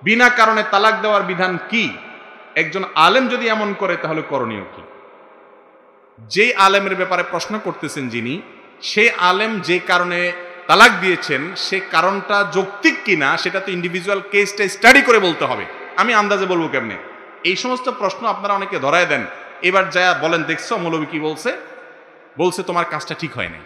বিনা কারণে তালাক দেওয়ার বিধান কি? একজন আলেম যদি এমন করে তাহলে করণীয় কি? যে আলেমের ব্যাপারে প্রশ্ন করতেছেন যিনি, সেই আলেম যে কারণে তালাক দিয়েছেন সে কারণটা যৌক্তিক কিনা সেটা তো ইন্ডিভিজুয়াল কেসটা স্টাডি করে বলতে হবে। আমি আন্দাজে বলবো কেমনে? এই সমস্ত প্রশ্ন আপনারা অনেকে ধরায় দেন, এবার যা বলেন দেখছো মৌলবী কি বলছে, বলছে তোমার কাজটা ঠিক হয় নাই,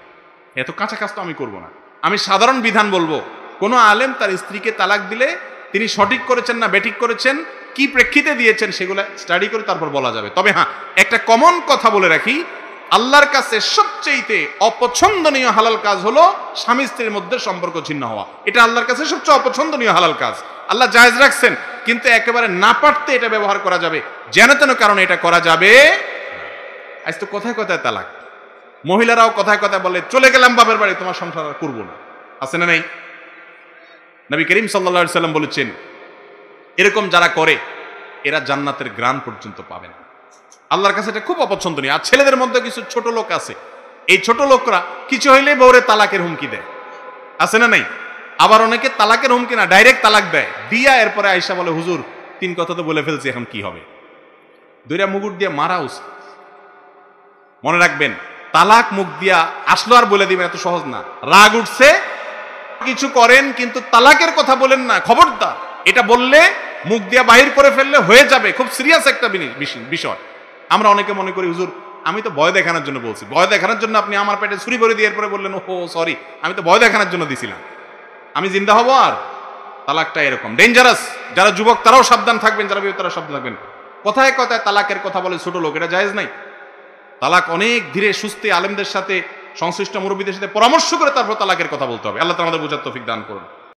এত কাঁচা কাজ তো আমি করবো না। আমি সাধারণ বিধান বলবো, কোনো আলেম তার স্ত্রীকে তালাক দিলে তিনি সঠিক করেছেন না বেঠিক করেছেন, কি প্রেক্ষিতে দিয়েছেন সেগুলো স্টাডি করে তারপর বলা যাবে। তবে হ্যাঁ, একটা কমন কথা বলে রাখি, আল্লাহর কাছে সবচেয়ে অপছন্দনীয় হালাল কাজ হলো স্বামী স্ত্রীর মধ্যে সম্পর্ক ছিন্ন হওয়া। এটা আল্লাহর কাছে সবচেয়ে অপছন্দনীয় হালাল কাজ। আল্লাহ জায়েজ রাখছেন, কিন্তু একেবারে না পারতে এটা ব্যবহার করা যাবে, যেন তেন কারণে এটা করা যাবে। আজ তো কথায় কথায় তালাক, মহিলারাও কথায় কথায় বলে চলে গেলাম বাপের বাড়ি, তোমার সংসার আর করবো না। আছে না নাই? নবী করিম সাল্লাল্লাহু আলাইহি সাল্লাম বলেছেন, এরকম যারা করে এরা জান্নাতের গ্রান পর্যন্ত পাবে না। আল্লাহর কাছে এটা খুব অপছন্দনীয়। আর ছেলেদের মধ্যে কিছু ছোট লোক আছে, এই ছোট লোকরা কিছু হইলে বউরে তালাকের হুমকি দেয়। আছে না নাই? আবার অনেকে তালাকের হুমকি না, ডাইরেক্ট তালাক দেয়, দিয়া এরপরে আয়েশা বলে হুজুর 3 কথা তো বলে ফেলছি, এখন কি হবে? দুইটা মুগুর দিয়ে মারা উচিত। মনে রাখবেন, তালাক মুখ দিয়া আসলো আর বলে দিবেন এত সহজ না। রাগ উঠছে কিছু করেন, কিন্তু তালাকের কথা বলেন না, খবরদার। এটা বললে মুখ দিয়া বাহির করে ফেললে হয়ে যাবে খুব সিরিয়াস একটা বিষয়। আমরা অনেকে মনে করি হুজুর আমি তো ভয় দেখানোর জন্য বলছি, ভয় দেখানোর জন্য আপনি আমার পেটে ছুরি ভরে দিয়ে এরপরে বললেন ও সরি, আমি তো ভয় দেখানোর জন্য দিছিলাম, আমি জিন্দা হব। আর তালাকটা এরকম ডেঞ্জারাস। যারা যুবক তারাও সাবধান থাকবেন, যারা বিয়ে তারা সাবধান থাকবেন। কথায় কথায় তালাকের কথা বলে ছোট লোক, এটা জায়েজ নাই। তালাক অনেক ধীরে সুস্থে আলেমদের সাথে, সংশ্লিষ্ট মুরব্বীদের সাথে পরামর্শ করে তারপর তালাকের কথা বলতে হবে। আল্লাহ তাআলা আমাদের বোঝার তৌফিক দান করুন।